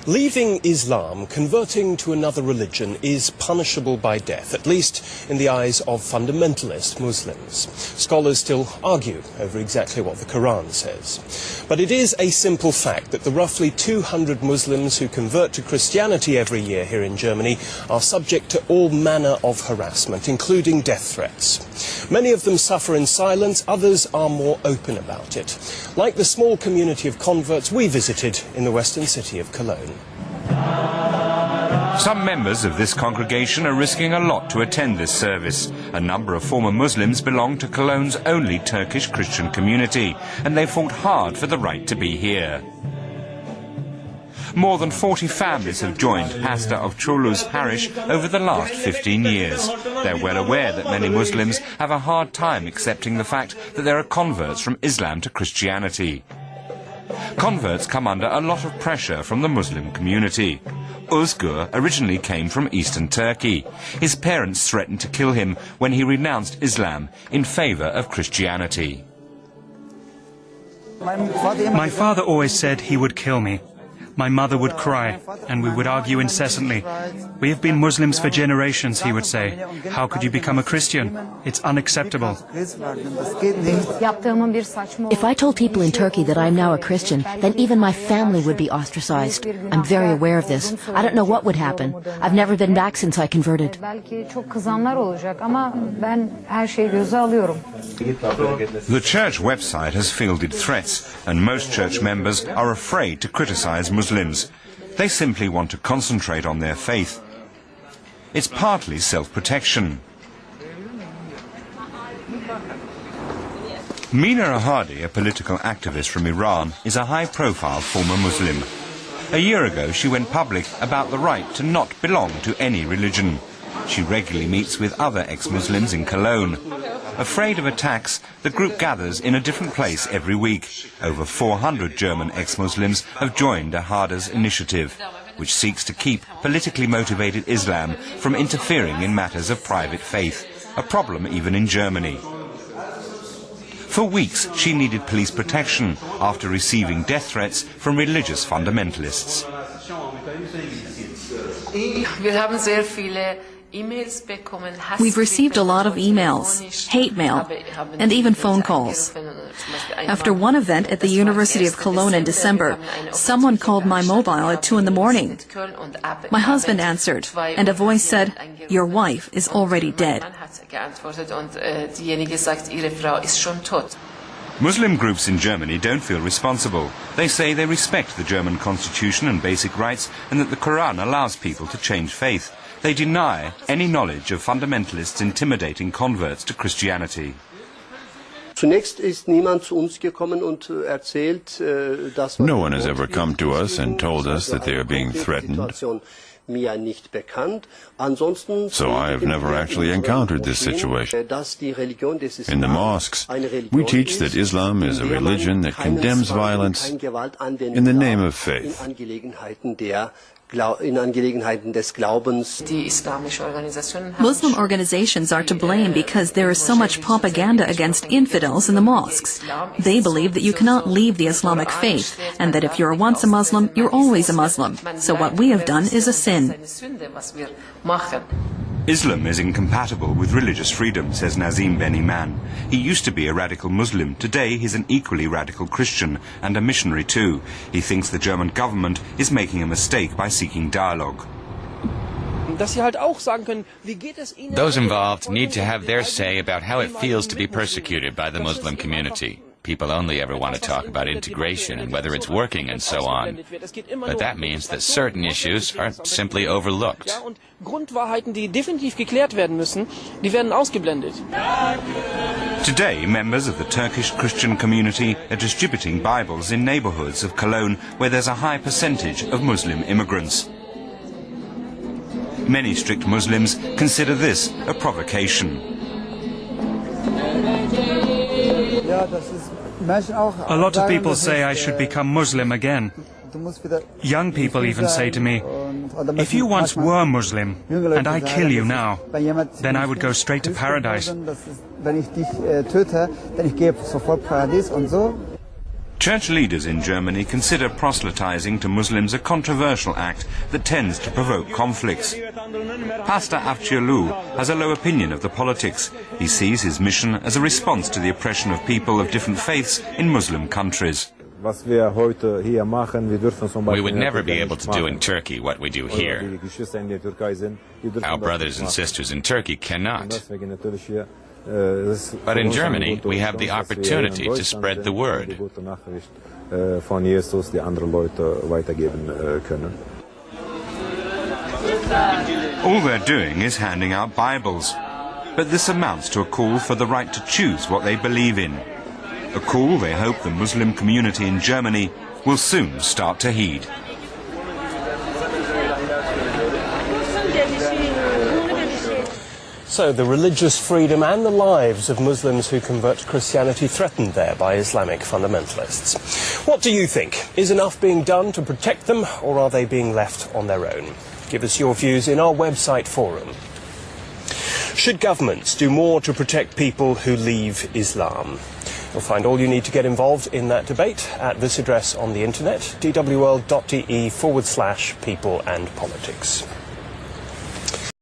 Leaving Islam, converting to another religion, is punishable by death, at least in the eyes of fundamentalist Muslims. Scholars still argue over exactly what the Quran says. But it is a simple fact that the roughly 200 Muslims who convert to Christianity every year here in Germany are subject to all manner of harassment, including death threats. Many of them suffer in silence, others are more open about it, like the small community of converts we visited in the western city of Cologne. Some members of this congregation are risking a lot to attend this service. A number of former Muslims belong to Cologne's only Turkish Christian community, and they fought hard for the right to be here. More than 40 families have joined Pastor of Çorlu's parish over the last 15 years. They're well aware that many Muslims have a hard time accepting the fact that there are converts from Islam to Christianity. Converts come under a lot of pressure from the Muslim community. Özgür originally came from eastern Turkey. His parents threatened to kill him when he renounced Islam in favor of Christianity. My father always said he would kill me. My mother would cry, and we would argue incessantly. We have been Muslims for generations, he would say. How could you become a Christian? It's unacceptable. If I told people in Turkey that I'm now a Christian, then even my family would be ostracized. I'm very aware of this. I don't know what would happen. I've never been back since I converted. The church website has fielded threats, and most church members are afraid to criticize Muslims. They simply want to concentrate on their faith. It's partly self-protection. Mina Ahadi, a political activist from Iran, is a high-profile former Muslim. A year ago, she went public about the right to not belong to any religion. She regularly meets with other ex-Muslims in Cologne. Afraid of attacks, the group gathers in a different place every week. Over 400 German ex-Muslims have joined Ahadi's initiative, which seeks to keep politically motivated Islam from interfering in matters of private faith, a problem even in Germany. For weeks, she needed police protection after receiving death threats from religious fundamentalists. We've received a lot of emails, hate mail, and even phone calls. After one event at the University of Cologne in December, someone called my mobile at 2 in the morning. My husband answered, and a voice said, "Your wife is already dead." Muslim groups in Germany don't feel responsible. They say they respect the German constitution and basic rights, and that the Quran allows people to change faith. They deny any knowledge of fundamentalists intimidating converts to Christianity. No one has ever come to us and told us that they are being threatened. So I have never actually encountered this situation. In the mosques, we teach that Islam is a religion that condemns violence in the name of faith. Muslim organizations are to blame because there is so much propaganda against infidels in the mosques. They believe that you cannot leave the Islamic faith, and that if you're once a Muslim, you're always a Muslim. So what we have done is a sin. Islam is incompatible with religious freedom, says Nazim Ben Iman. He used to be a radical Muslim. Today he's an equally radical Christian and a missionary too. He thinks the German government is making a mistake by seeking dialogue. Those involved need to have their say about how it feels to be persecuted by the Muslim community. People only ever want to talk about integration and whether it's working and so on. But that means that certain issues are simply overlooked. Today, members of the Turkish Christian community are distributing Bibles in neighborhoods of Cologne where there's a high percentage of Muslim immigrants. Many strict Muslims consider this a provocation. A lot of people say I should become Muslim again. Young people even say to me, "If you once were Muslim, and I kill you now, then I would go straight to paradise." Church leaders in Germany consider proselytizing to Muslims a controversial act that tends to provoke conflicts. Pastor Afciolu has a low opinion of the politics. He sees his mission as a response to the oppression of people of different faiths in Muslim countries. We would never be able to do in Turkey what we do here. Our brothers and sisters in Turkey cannot. But in Germany, we have the opportunity to spread the word. All they're doing is handing out Bibles. But this amounts to a call for the right to choose what they believe in. A call they hope the Muslim community in Germany will soon start to heed. So the religious freedom and the lives of Muslims who convert to Christianity threatened there by Islamic fundamentalists. What do you think? Is enough being done to protect them, or are they being left on their own? Give us your views in our website forum. Should governments do more to protect people who leave Islam? You'll find all you need to get involved in that debate at this address on the internet, dwworld.de/people and politics.